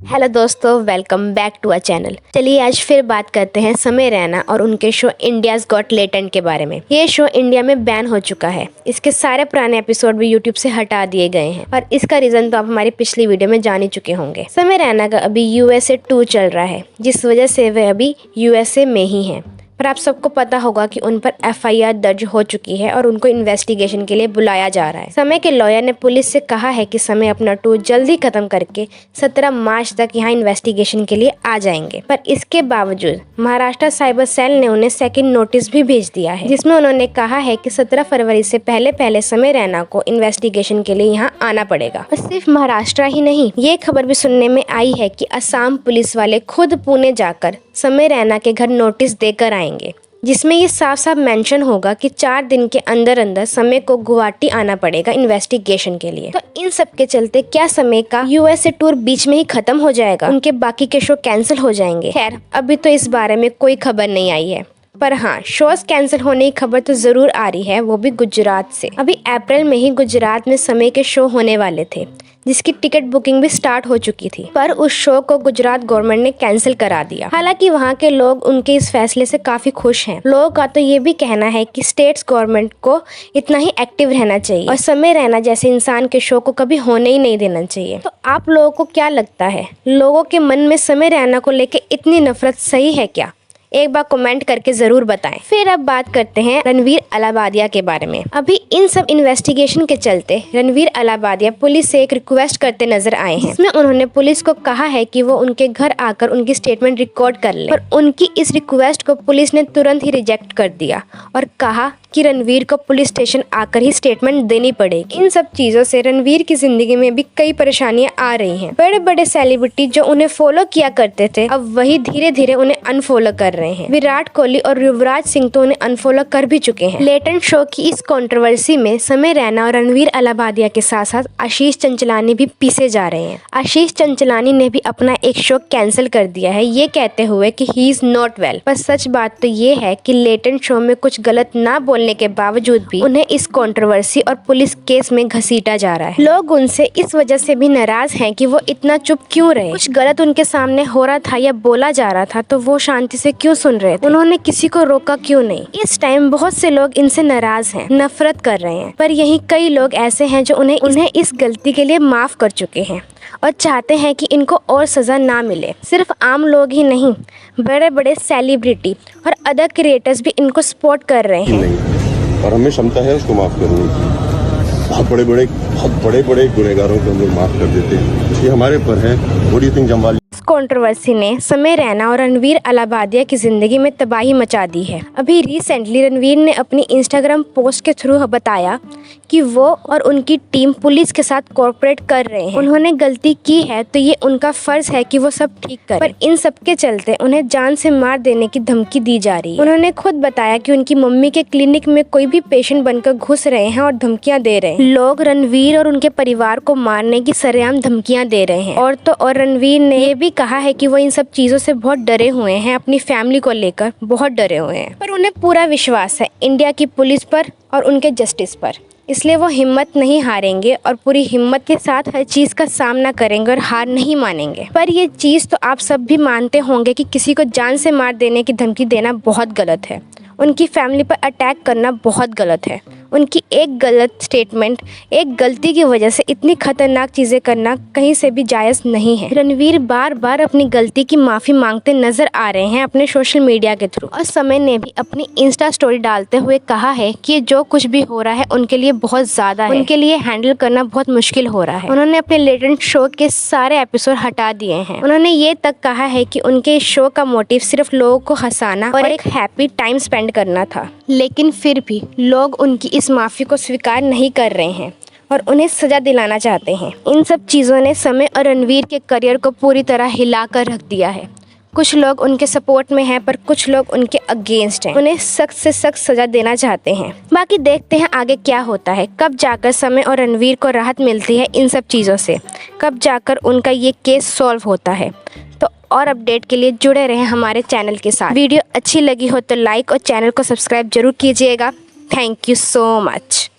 Hello दोस्तों, welcome back to a channel. चलिए आज फिर बात करते हैं समय रैना और उनके शो इंडियाज गॉट टैलेंट के बारे में। ये शो इंडिया में बैन हो चुका है। इसके सारे पुराने एपिसोड भी यूट्यूब से हटा दिए गए हैं और इसका रीजन तो आप हमारी पिछली वीडियो में जान ही चुके होंगे। समय रैना का अभी यूएसए टूर चल रहा है, जिस वजह से वे अभी यूएसए में ही हैं। पर आप सबको पता होगा कि उन पर एफआईआर दर्ज हो चुकी है और उनको इन्वेस्टिगेशन के लिए बुलाया जा रहा है। समय के लॉयर ने पुलिस से कहा है कि समय अपना टूर जल्दी खत्म करके 17 मार्च तक यहाँ इन्वेस्टिगेशन के लिए आ जाएंगे। पर इसके बावजूद महाराष्ट्र साइबर सेल ने उन्हें सेकंड नोटिस भी भेज दिया है, जिसमें उन्होंने कहा है कि 17 फरवरी से पहले समय रैना को इन्वेस्टिगेशन के लिए यहाँ आना पड़ेगा। और सिर्फ महाराष्ट्र ही नहीं, ये खबर भी सुनने में आई है कि असम पुलिस वाले खुद पुणे जाकर समय रैना के घर नोटिस देकर आएंगे, जिसमें ये साफ साफ मेंशन होगा कि 4 दिन के अंदर अंदर समय को गुवाहाटी आना पड़ेगा इन्वेस्टिगेशन के लिए। तो इन सब के चलते क्या समय का यूएसए टूर बीच में ही खत्म हो जाएगा, उनके बाकी के शो कैंसिल हो जाएंगे? खैर, अभी तो इस बारे में कोई खबर नहीं आई है, पर हाँ, शोज कैंसिल होने की खबर तो जरूर आ रही है, वो भी गुजरात से। अभी अप्रैल में ही गुजरात में समय के शो होने वाले थे, जिसकी टिकट बुकिंग भी स्टार्ट हो चुकी थी, पर उस शो को गुजरात गवर्नमेंट ने कैंसिल करा दिया। हालांकि वहां के लोग उनके इस फैसले से काफी खुश हैं। लोगों का तो ये भी कहना है कि स्टेट्स गवर्नमेंट को इतना ही एक्टिव रहना चाहिए और समय रैना जैसे इंसान के शो को कभी होने ही नहीं देना चाहिए। तो आप लोगों को क्या लगता है, लोगों के मन में समय रैना को लेकर इतनी नफरत सही है क्या? एक बार कमेंट करके जरूर बताएं। फिर अब बात करते हैं रणवीर अलाहाबादिया के बारे में। अभी इन सब इन्वेस्टिगेशन के चलते रणवीर अलाहाबादिया पुलिस से एक रिक्वेस्ट करते नजर आए हैं। इसमें उन्होंने पुलिस को कहा है कि वो उनके घर आकर उनकी स्टेटमेंट रिकॉर्ड कर ले, पर उनकी इस रिक्वेस्ट को पुलिस ने तुरंत ही रिजेक्ट कर दिया और कहा कि रणवीर को पुलिस स्टेशन आकर ही स्टेटमेंट देनी पड़ेगी। इन सब चीजों से रणवीर की जिंदगी में भी कई परेशानियां आ रही हैं। बड़े बड़े सेलिब्रिटी जो उन्हें फॉलो किया करते थे, अब वही धीरे धीरे उन्हें अनफॉलो कर रहे हैं। विराट कोहली और युवराज सिंह तो उन्हें अनफॉलो कर भी चुके हैं। लेटेंट शो की इस कंट्रोवर्सी में समय रैना और रणवीर अलाहाबादिया के साथ साथ आशीष चंचलानी भी पीछे जा रहे हैं। आशीष चंचलानी ने भी अपना एक शो कैंसिल कर दिया है, ये कहते हुए कि ही इज नॉट वेल। पर सच बात तो ये है कि लेटेंट शो में कुछ गलत ना बोलने के बावजूद भी उन्हें इस कंट्रोवर्सी और पुलिस केस में घसीटा जा रहा है। लोग उनसे इस वजह से भी नाराज हैं कि वो इतना चुप क्यों रहे। कुछ गलत उनके सामने हो रहा था या बोला जा रहा था तो वो शांति से क्यों सुन रहे थे, उन्होंने किसी को रोका क्यों नहीं। इस टाइम बहुत से लोग इनसे नाराज हैं, नफरत कर रहे हैं, पर यही कई लोग ऐसे हैं जो उन्हें इस गलती के लिए माफ कर चुके हैं और चाहते हैं कि इनको और सजा ना मिले। सिर्फ आम लोग ही नहीं, बड़े बड़े सेलिब्रिटी और अदर क्रिएटर्स भी इनको सपोर्ट कर रहे हैं और हमें क्षमता है उसको माफ करने की। बहुत बड़े बड़े गुनहगारों को हम लोग माफ कर देते हैं, ये हमारे ऊपर है। What do you think Jamwal? Controversy ने समय रैना और रणवीर अलाहाबादिया की जिंदगी में तबाही मचा दी है। अभी रिसेंटली रणवीर ने अपनी इंस्टाग्राम पोस्ट के थ्रू बताया कि वो और उनकी टीम पुलिस के साथ कोऑपरेट कर रहे हैं। उन्होंने गलती की है तो ये उनका फर्ज है कि वो सब ठीक करें, पर इन सब के चलते उन्हें जान से मार देने की धमकी दी जा रही है। उन्होंने खुद बताया कि उनकी मम्मी के क्लिनिक में कोई भी पेशेंट बनकर घुस रहे हैं और धमकियां दे रहे हैं। लोग रणवीर और उनके परिवार को मारने की सरेआम धमकियां दे रहे हैं। और रणवीर ने ये भी कहा है कि वो इन सब चीजों से बहुत डरे हुए हैं, अपनी फैमिली को लेकर बहुत डरे हुए हैं, पर उन्हें पूरा विश्वास है इंडिया की पुलिस पर और उनके जस्टिस पर। इसलिए वो हिम्मत नहीं हारेंगे और पूरी हिम्मत के साथ हर चीज़ का सामना करेंगे और हार नहीं मानेंगे। पर ये चीज़ तो आप सब भी मानते होंगे कि किसी को जान से मार देने की धमकी देना बहुत गलत है, उनकी फैमिली पर अटैक करना बहुत गलत है। उनकी एक गलत स्टेटमेंट, एक गलती की वजह से इतनी खतरनाक चीज़ें करना कहीं से भी जायज़ नहीं है। रणवीर बार बार अपनी गलती की माफ़ी मांगते नजर आ रहे हैं अपने सोशल मीडिया के थ्रू, और समय ने भी अपनी इंस्टा स्टोरी डालते हुए कहा है कि जो कुछ भी हो रहा है उनके लिए बहुत ज़्यादा है, उनके लिए हैंडल करना बहुत मुश्किल हो रहा है। उन्होंने अपने लेटेंट शो के सारे एपिसोड हटा दिए हैं। उन्होंने ये तक कहा है कि उनके इस शो का मोटिव सिर्फ लोगों को हंसाना और एक हैप्पी टाइम स्पेंड करना था, लेकिन फिर भी लोग उनकी इस माफ़ी को स्वीकार नहीं कर रहे हैं और उन्हें सजा दिलाना चाहते हैं। इन सब चीज़ों ने समय और रणवीर के करियर को पूरी तरह हिला कर रख दिया है। कुछ लोग उनके सपोर्ट में हैं, पर कुछ लोग उनके अगेंस्ट हैं। उन्हें सख्त से सख्त सजा देना चाहते हैं। बाकी देखते हैं आगे क्या होता है, कब जाकर समय और रणवीर को राहत मिलती है इन सब चीज़ों से, कब जाकर उनका ये केस सॉल्व होता है। तो और अपडेट के लिए जुड़े रहें हमारे चैनल के साथ। वीडियो अच्छी लगी हो तो लाइक और चैनल को सब्सक्राइब जरूर कीजिएगा। Thank you so much.